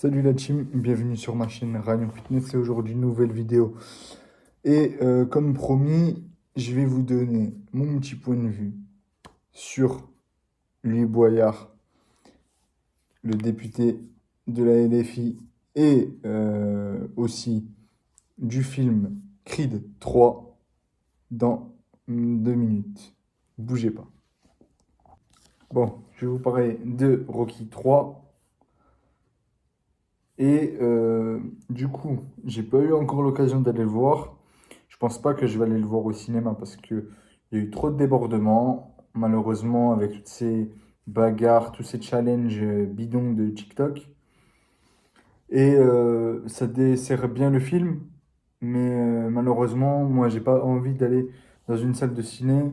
Salut la team, bienvenue sur ma chaîne Ryan Fitness et aujourd'hui nouvelle vidéo. Et comme promis, je vais vous donner mon petit point de vue sur Louis Boyard, le député de la LFI et aussi du film Creed 3 dans 2 minutes. Bougez pas. Bon, je vais vous parler de Rocky 3. Et du coup, j'ai pas eu encore l'occasion d'aller le voir. Je pense pas que je vais aller le voir au cinéma parce que il y a eu trop de débordements, malheureusement, avec toutes ces bagarres, tous ces challenges bidons de TikTok. Et ça dessert bien le film, mais malheureusement, moi, j'ai pas envie d'aller dans une salle de ciné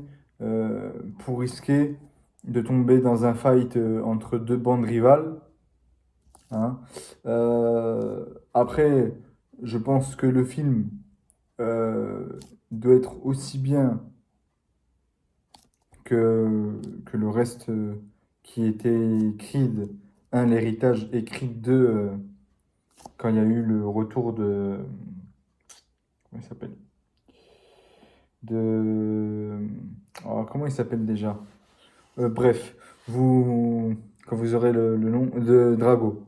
pour risquer de tomber dans un fight entre deux bandes rivales. Hein. Après, je pense que le film doit être aussi bien que le reste qui était Creed 1, l'héritage, et Creed 2, quand il y a eu le retour de... Comment il s'appelle? De... Oh, comment il s'appelle déjà? Bref, quand vous aurez le nom de Drago.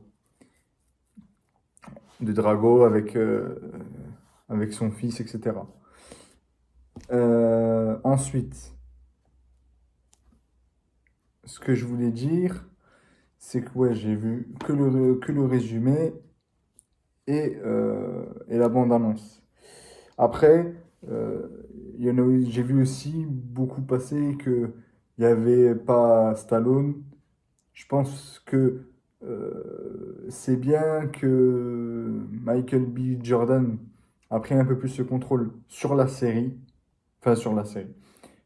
De Drago avec son fils, etc. Ensuite, ce que je voulais dire, c'est que ouais, j'ai vu que le résumé et la bande-annonce. Après, euh, j'ai vu aussi beaucoup passer que il n'y avait pas Stallone. Je pense que c'est bien que Michael B. Jordan a pris un peu plus de contrôle sur la série, enfin sur la série,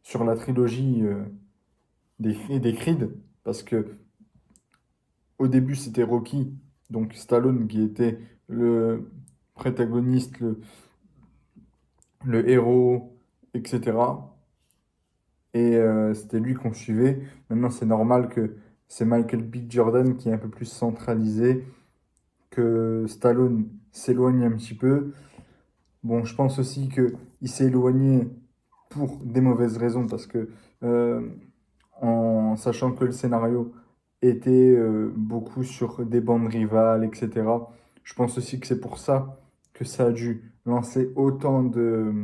sur la trilogie des Creed, parce que au début c'était Rocky, donc Stallone qui était le protagoniste, le héros, etc. Et c'était lui qu'on suivait. Maintenant c'est normal que c'est Michael B. Jordan qui est un peu plus centralisé, que Stallone s'éloigne un petit peu. Bon, je pense aussi que il s'est éloigné pour des mauvaises raisons, parce que euh, en sachant que le scénario était beaucoup sur des bandes rivales, etc. Je pense aussi que c'est pour ça que ça a dû lancer autant de,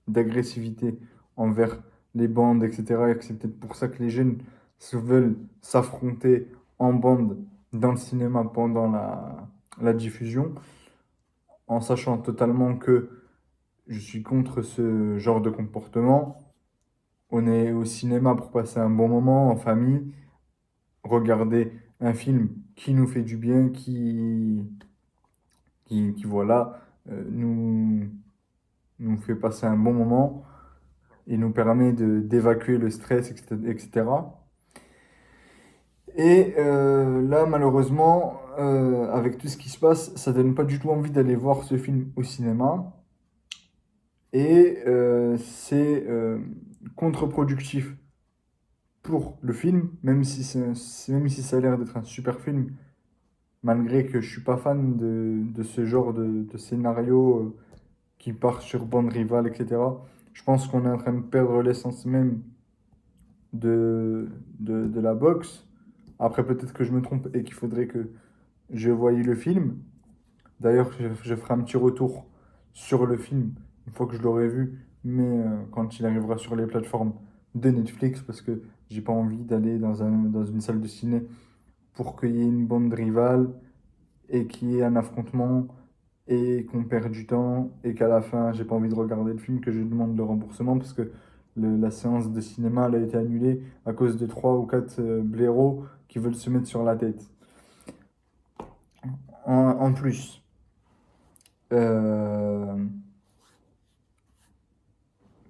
d'agressivité envers les bandes, etc. Et que c'est peut-être pour ça que les jeunes veulent s'affronter en bande dans le cinéma pendant la diffusion, en sachant totalement que je suis contre ce genre de comportement. On est au cinéma pour passer un bon moment en famille, regarder un film qui nous fait du bien, qui voilà, nous fait passer un bon moment et nous permet d'évacuer le stress, etc. Et là, malheureusement, avec tout ce qui se passe, ça donne pas du tout envie d'aller voir ce film au cinéma. Et c'est contre-productif pour le film, même si ça a l'air d'être un super film, malgré que je suis pas fan de ce genre de scénario qui part sur bande rivale, etc. Je pense qu'on est en train de perdre l'essence même de la boxe. Après, peut-être que je me trompe et qu'il faudrait que je voie le film. D'ailleurs, je ferai un petit retour sur le film une fois que je l'aurai vu, mais quand il arrivera sur les plateformes de Netflix, parce que j'ai pas envie d'aller dans une salle de ciné pour qu'il y ait une bande rivale et qu'il y ait un affrontement et qu'on perd du temps et qu'à la fin, j'ai pas envie de regarder le film, que je demande le remboursement parce que la séance de cinéma elle a été annulée à cause de trois ou quatre blaireaux qui veulent se mettre sur la tête. En plus, euh,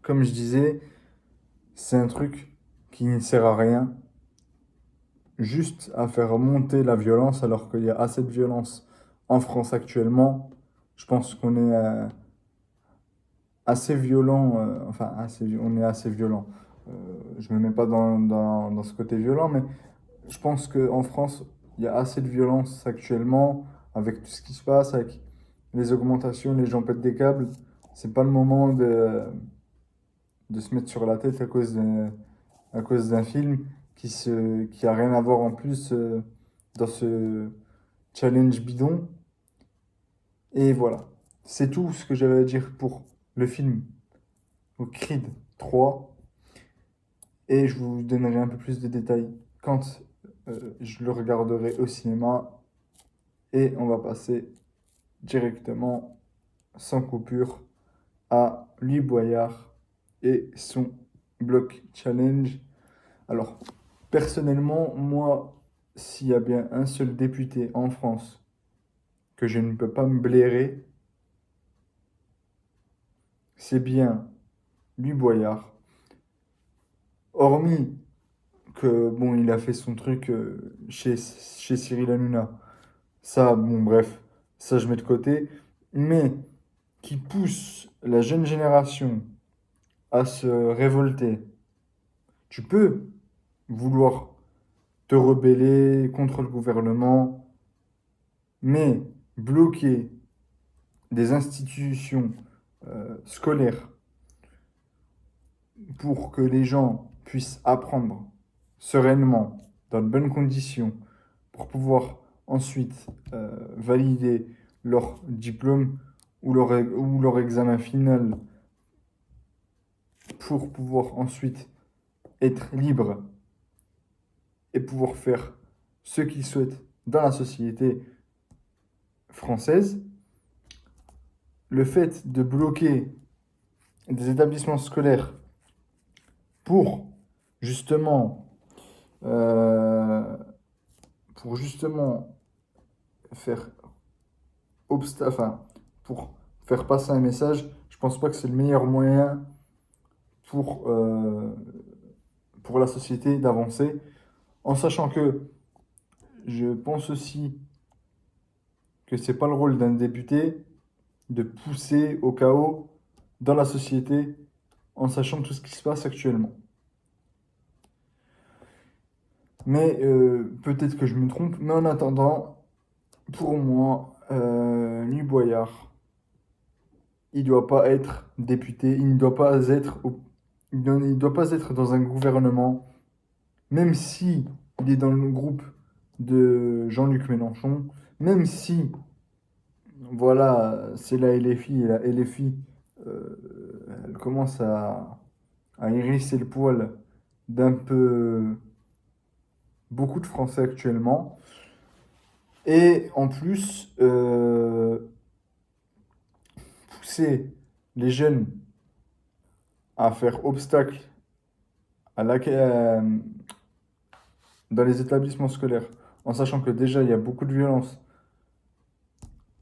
comme je disais, c'est un truc qui ne sert à rien, juste à faire monter la violence alors qu'il y a assez de violence en France actuellement. Je pense qu'on est assez violent, on est assez violent. Je me mets pas dans ce côté violent, mais je pense qu'en France, il y a assez de violence actuellement, avec tout ce qui se passe, avec les augmentations, les gens pètent des câbles. C'est pas le moment de se mettre sur la tête à cause d'un film qui a rien à voir en plus dans ce challenge bidon. Et voilà. C'est tout ce que j'avais à dire pour le film au Creed 3. Et je vous donnerai un peu plus de détails quand je le regarderai au cinéma. Et on va passer directement, sans coupure, à Louis Boyard et son bloc challenge. Alors, personnellement, moi, s'il y a bien un seul député en France que je ne peux pas me blairer, c'est bien Louis Boyard. Hormis que, bon, il a fait son truc chez Cyril Hanouna. Ça, bon, bref, ça je mets de côté. Mais qui pousse la jeune génération à se révolter. Tu peux vouloir te rebeller contre le gouvernement, mais bloquer des institutions scolaires pour que les gens puissent apprendre sereinement, dans de bonnes conditions, pour pouvoir ensuite valider leur diplôme ou leur examen final, pour pouvoir ensuite être libre et pouvoir faire ce qu'ils souhaitent dans la société française. Le fait de bloquer des établissements scolaires pour justement, euh, pour justement faire enfin, pour faire passer un message, je pense pas que c'est le meilleur moyen pour, euh, pour la société d'avancer, en sachant que je pense aussi que c'est pas le rôle d'un député de pousser au chaos dans la société en sachant tout ce qui se passe actuellement. Mais peut-être que je me trompe, mais en attendant, pour moi, Louis Boyard, il ne doit pas être député, il ne doit pas être, il doit pas être dans un gouvernement, même si il est dans le groupe de Jean-Luc Mélenchon, même si, voilà, c'est la LFI, et la LFI, elle commence à hérisser le poil d'un peu beaucoup de Français actuellement. Et en plus, pousser les jeunes à faire obstacle à dans les établissements scolaires, en sachant que déjà il y a beaucoup de violence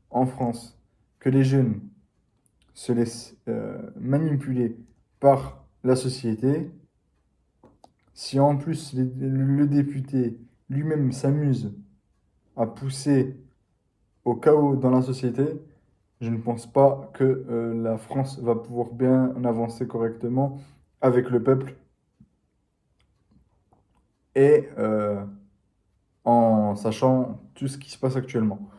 en France, que les jeunes se laissent manipuler par la société. Si en plus le député lui-même s'amuse à pousser au chaos dans la société, je ne pense pas que la France va pouvoir bien avancer correctement avec le peuple et en sachant tout ce qui se passe actuellement.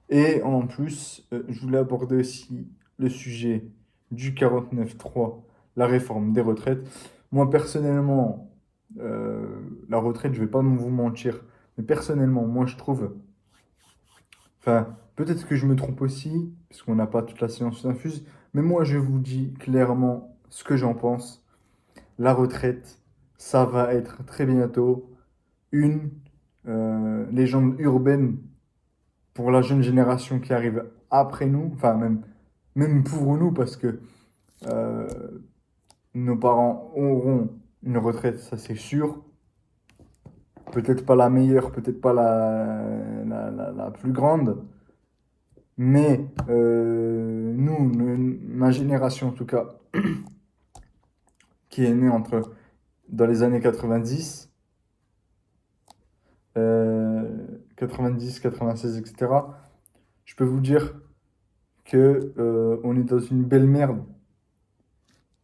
Et en plus, je voulais aborder aussi le sujet du 49.3, la réforme des retraites. Moi, personnellement, la retraite, je vais pas vous mentir, mais personnellement, moi, je trouve, enfin, peut-être que je me trompe aussi, parce qu'on n'a pas toute la science infuse, mais moi, je vous dis clairement ce que j'en pense. La retraite, ça va être très bientôt une légende urbaine pour la jeune génération qui arrive après nous, enfin même pour nous, parce que euh, nos parents auront une retraite, ça c'est sûr. Peut-être pas la meilleure, peut-être pas la plus grande, mais nous, ma génération en tout cas, qui est née dans les années 90, 90, 96, etc., je peux vous dire que on est dans une belle merde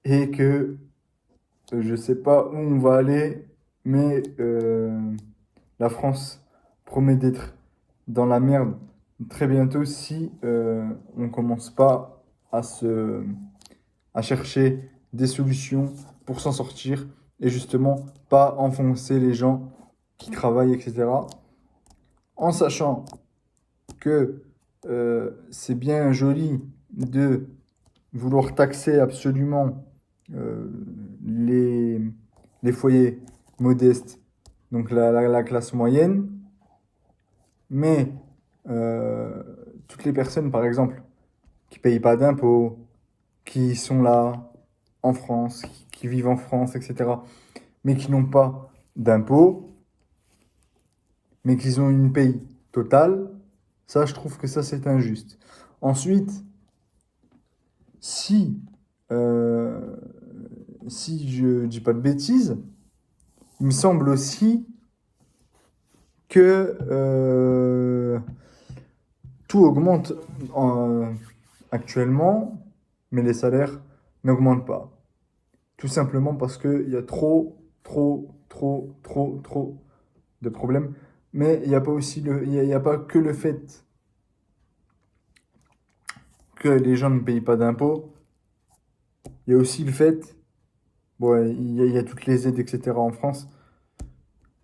et que je sais pas où on va aller, mais la France promet d'être dans la merde très bientôt si on ne commence pas à à chercher des solutions pour s'en sortir et justement pas enfoncer les gens qui travaillent, etc. En sachant que c'est bien joli de vouloir taxer absolument euh, les, les foyers modestes, donc la classe moyenne, mais euh, toutes les personnes, par exemple, qui payent pas d'impôts, qui sont là en France, qui vivent en France, etc., mais qui n'ont pas d'impôts, mais qui ont une paye totale, ça, je trouve que ça, c'est injuste. Ensuite, si, euh, si je dis pas de bêtises, il me semble aussi que tout augmente actuellement, mais les salaires n'augmentent pas. Tout simplement parce qu'il y a trop de problèmes. Mais il n'y a pas aussi il y a pas que le fait que les gens ne payent pas d'impôts. Il y a aussi le fait, bon, il y a toutes les aides, etc. en France,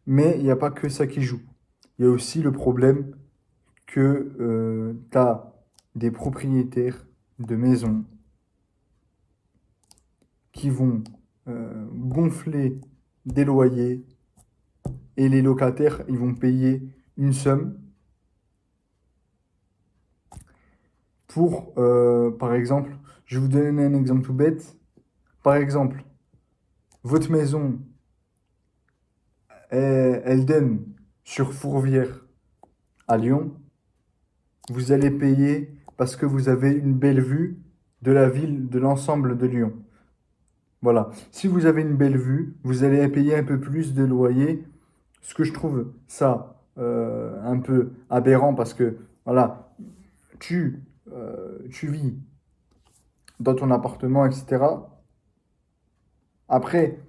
mais il n'y a pas que ça qui joue. Il y a aussi le problème que tu as des propriétaires de maisons qui vont gonfler des loyers et les locataires, ils vont payer une somme pour, par exemple, je vais vous donner un exemple tout bête. Par exemple, votre maison, elle donne sur Fourvière à Lyon. Vous allez payer parce que vous avez une belle vue de la ville, de l'ensemble de Lyon. Voilà. Si vous avez une belle vue, vous allez payer un peu plus de loyer. Ce que je trouve ça un peu aberrant parce que voilà, tu vis dans ton appartement, etc. Après,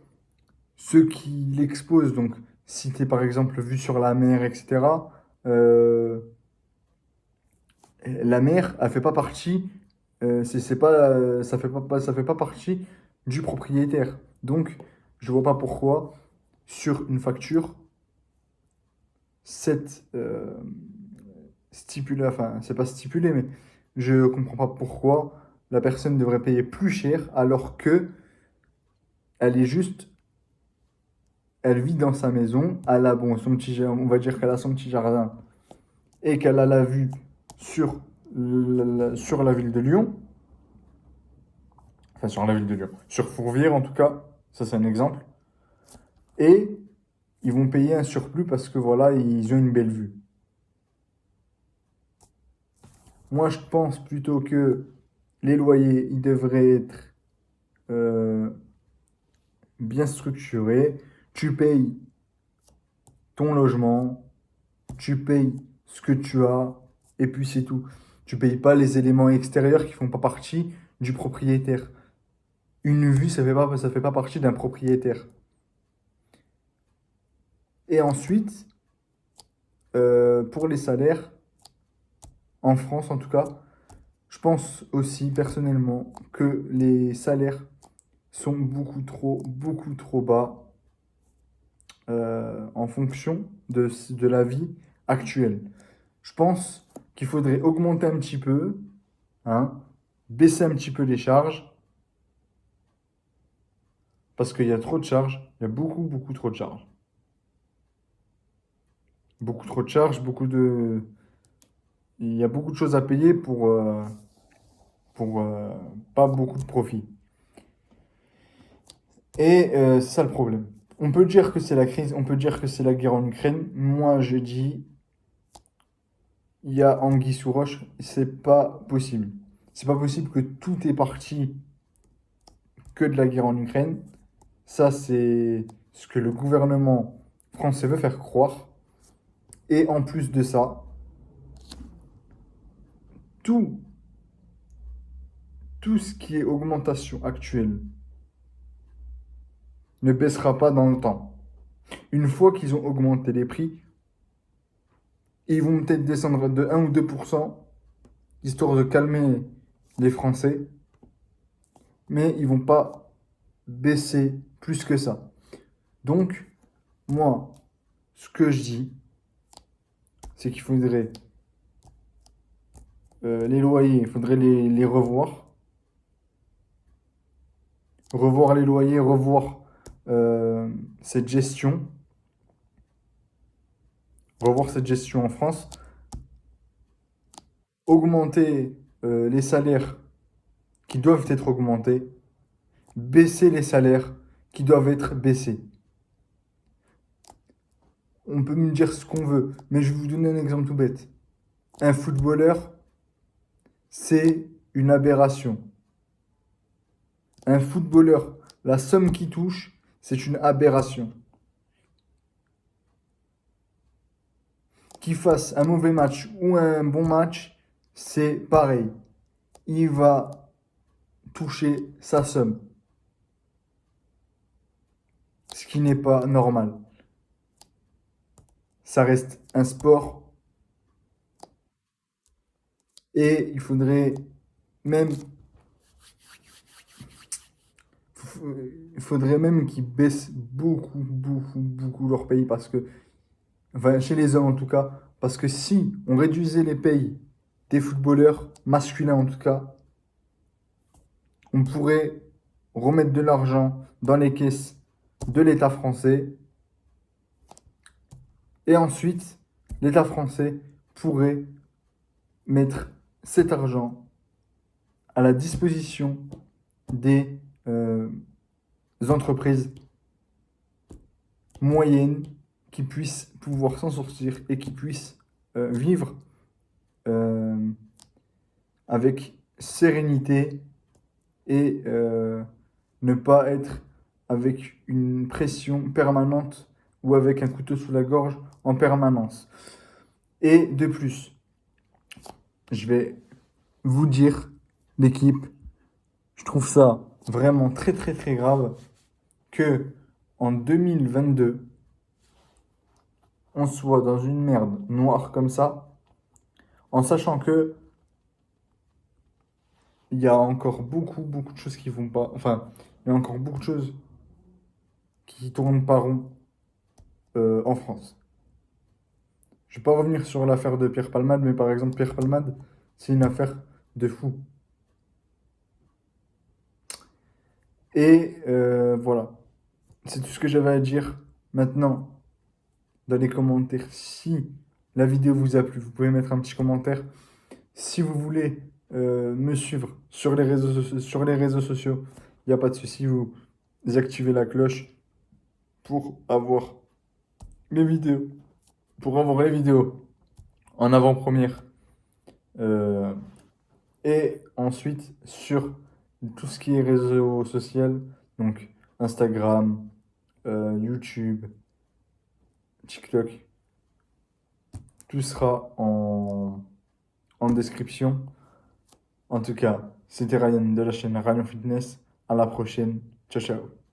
ceux qui l'exposent, donc si tu es par exemple vu sur la mer, etc., euh, la mer, elle fait pas partie, c'est pas, ça fait pas partie du propriétaire. Donc, je vois pas pourquoi, sur une facture, cette stipulé, enfin, c'est pas stipulé, mais je comprends pas pourquoi la personne devrait payer plus cher alors que elle est juste, elle vit dans sa maison, elle a bon, on va dire qu'elle a son petit jardin et qu'elle a la vue sur sur la ville de Lyon, enfin sur la ville de Lyon, sur Fourvière en tout cas, ça c'est un exemple, et ils vont payer un surplus parce que voilà, ils ont une belle vue. Moi, je pense plutôt que les loyers, ils devraient être euh, bien structurés. Tu payes ton logement, tu payes ce que tu as, et puis c'est tout. Tu payes pas les éléments extérieurs qui font pas partie du propriétaire. Une vue, ça fait pas partie d'un propriétaire. Et ensuite, pour les salaires, en France en tout cas, je pense aussi personnellement que les salaires sont beaucoup trop bas en fonction de la vie actuelle. Je pense qu'il faudrait augmenter un petit peu, hein, baisser un petit peu les charges, parce qu'il y a trop de charges, il y a beaucoup trop de charges. Beaucoup trop de charges, il y a beaucoup de choses à payer pour pas beaucoup de profit. Et c'est ça le problème. On peut dire que c'est la crise, on peut dire que c'est la guerre en Ukraine. Moi, je dis, il y a anguille sous roche, c'est pas possible. C'est pas possible que tout est parti que de la guerre en Ukraine. Ça, c'est ce que le gouvernement français veut faire croire. Et en plus de ça, tout, tout ce qui est augmentation actuelle ne baissera pas dans le temps. Une fois qu'ils ont augmenté les prix, Ils vont peut-être descendre de 1 ou 2%, histoire de calmer les Français, mais ils vont pas baisser plus que ça. Donc, moi, ce que je dis, c'est qu'il faudrait les loyers, il faudrait les revoir. Revoir les loyers, revoir cette gestion. Revoir cette gestion en France. Augmenter les salaires qui doivent être augmentés. Baisser les salaires qui doivent être baissés. On peut me dire ce qu'on veut, mais je vais vous donner un exemple tout bête. Un footballeur, c'est une aberration. Un footballeur, la somme qu'il touche, c'est une aberration. Qu'il fasse un mauvais match ou un bon match, c'est pareil. Il va toucher sa somme. Ce qui n'est pas normal. Ça reste un sport et même, il faudrait même qu'ils baissent beaucoup, beaucoup, beaucoup leur pays parce que, enfin, chez les hommes en tout cas, parce que si on réduisait les pays des footballeurs masculins en tout cas, on pourrait remettre de l'argent dans les caisses de l'État français et ensuite l'État français pourrait mettre cet argent à la disposition des entreprises moyennes qui puissent pouvoir s'en sortir et qui puissent vivre euh, avec sérénité et ne pas être avec une pression permanente ou avec un couteau sous la gorge en permanence. Et de plus, je vais vous dire, l'équipe, je trouve ça vraiment très très très grave que en 2022, on soit dans une merde noire comme ça, en sachant que il y a encore beaucoup beaucoup de choses qui vont pas, enfin, il y a encore beaucoup de choses qui tournent pas rond en France. Je vais pas revenir sur l'affaire de Pierre Palmade, mais par exemple Pierre Palmade, c'est une affaire de fou. Et voilà, c'est tout ce que j'avais à dire. Maintenant, dans les commentaires, si la vidéo vous a plu, vous pouvez mettre un petit commentaire. Si vous voulez me suivre sur les réseaux sociaux, il n'y a pas de souci, vous activez la cloche pour avoir les vidéos, pour avoir les vidéos en avant-première. Euh, et ensuite, sur tout ce qui est réseau social, donc Instagram, YouTube, TikTok, tout sera en description. En tout cas, c'était Ryan de la chaîne Ryan Fitness. À la prochaine. Ciao, ciao.